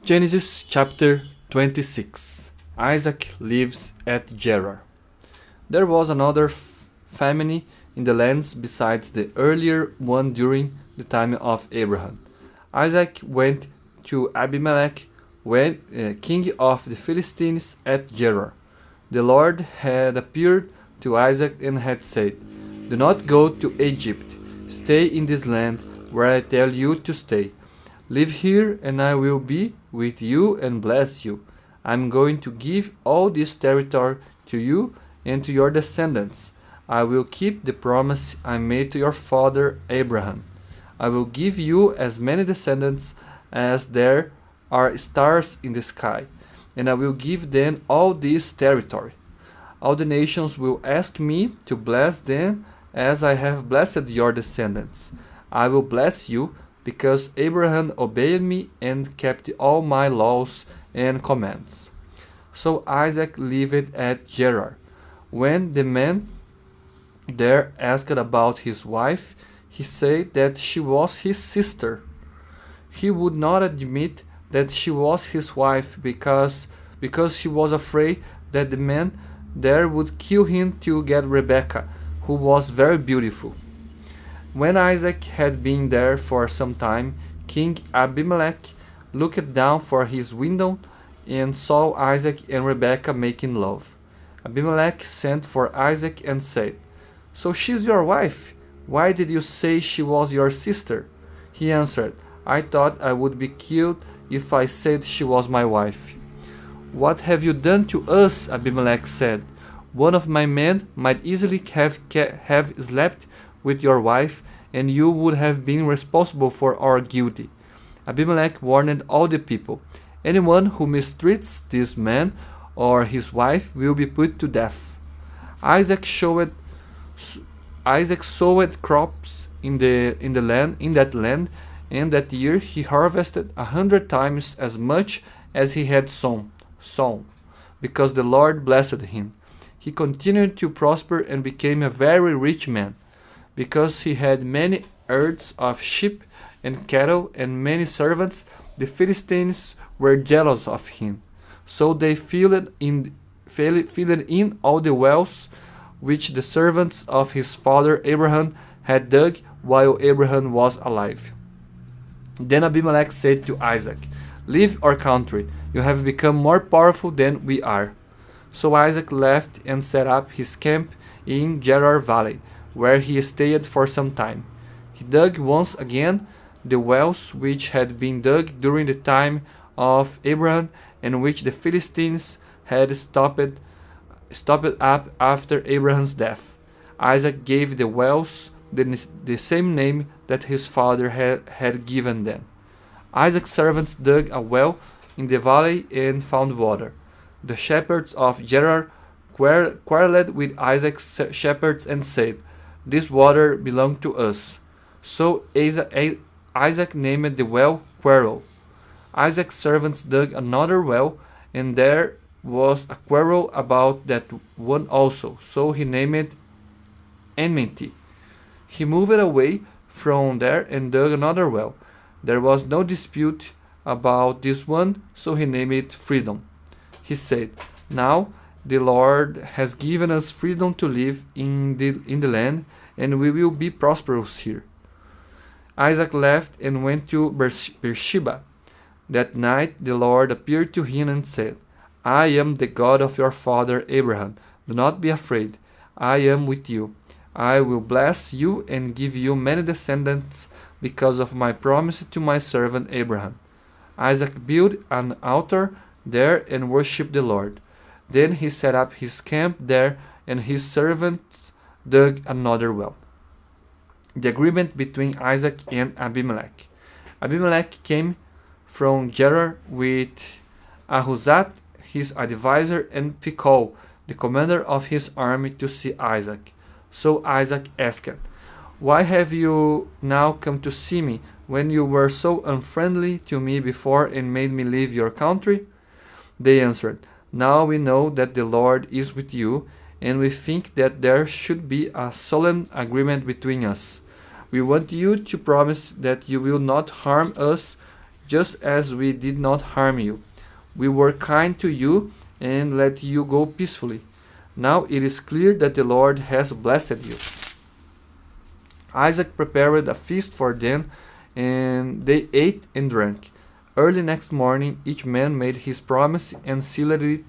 Genesis chapter 26. Isaac lives at Gerar. There was another famine in the lands besides the earlier one during the time of Abraham. Isaac went to Abimelech, king of the Philistines, at Gerar. The Lord had appeared to Isaac and had said, "Do not go to Egypt. Stay in this land where I tell you to stay. Live here, and I will be with you and bless you. I am going to give all this territory to you and to your descendants. I will keep the promise I made to your father Abraham. I will give you as many descendants as there are stars in the sky, and I will give them all this territory. All the nations will ask me to bless them as I have blessed your descendants. I will bless you because Abraham obeyed me and kept all my laws and commands." So Isaac lived at Gerar. When the man there asked about his wife, he said that she was his sister. He would not admit that she was his wife because he was afraid that the man there would kill him to get Rebekah, who was very beautiful. When Isaac had been there for some time, King Abimelech looked down from his window and saw Isaac and Rebekah making love. Abimelech sent for Isaac and said, "So she's your wife? Why did you say she was your sister?" He answered, "I thought I would be killed if I said she was my wife." "What have you done to us?" Abimelech said. "One of my men might easily have slept with your wife, and you would have been responsible for our guilt." Abimelech warned all the people, "Anyone who mistreats this man or his wife will be put to death." Isaac sowed crops in that land, and that year he harvested 100 times as much as he had sown, because the Lord blessed him. He continued to prosper and became a very rich man. Because he had many herds of sheep and cattle and many servants, the Philistines were jealous of him. So they filled in all the wells which the servants of his father Abraham had dug while Abraham was alive. Then Abimelech said to Isaac, "Leave our country. You have become more powerful than we are." So Isaac left and set up his camp in Gerar Valley, where he stayed for some time. He dug once again the wells which had been dug during the time of Abraham, and which the Philistines had stopped up after Abraham's death. Isaac gave the wells the same name that his father had given them. Isaac's servants dug a well in the valley and found water. The shepherds of Gerar quarreled with Isaac's shepherds and said, "This water belongs to us." So Isaac named the well Quarrel. Isaac's servants dug another well, and there was a quarrel about that one also, so he named it Enmity. He moved away from there and dug another well. There was no dispute about this one, so he named it Freedom. He said, "Now the Lord has given us freedom to live in the land, and we will be prosperous here." Isaac left and went to Beersheba. That night the Lord appeared to him and said, "I am the God of your father Abraham. Do not be afraid. I am with you. I will bless you and give you many descendants because of my promise to my servant Abraham." Isaac built an altar there and worshipped the Lord. Then he set up his camp there, and his servants dug another well. The agreement between Isaac and Abimelech. Abimelech came from Gerar with Ahuzat, his advisor, and Phicol, the commander of his army, to see Isaac. So Isaac asked, "Why have you now come to see me, when you were so unfriendly to me before and made me leave your country?" They answered, "Now we know that the Lord is with you, and we think that there should be a solemn agreement between us. We want you to promise that you will not harm us, just as we did not harm you. We were kind to you and let you go peacefully. Now it is clear that the Lord has blessed you." Isaac prepared a feast for them, and they ate and drank. Early next morning, each man made his promise and sealed it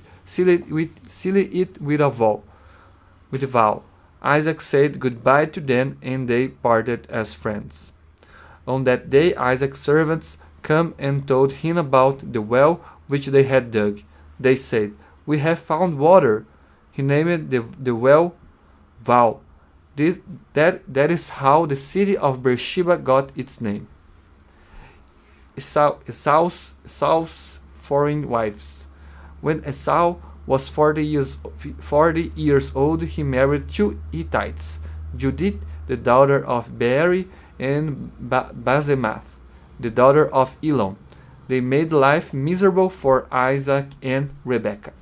with a vow. Isaac said goodbye to them, and they parted as friends. On that day, Isaac's servants came and told him about the well which they had dug. They said, "We have found water." He named the well Val. That is how the city of Beersheba got its name. Esau's foreign wives. When Esau was 40 years old, he married two Hittites, Judith, the daughter of Beeri, and Basemath, the daughter of Elon. They made life miserable for Isaac and Rebekah.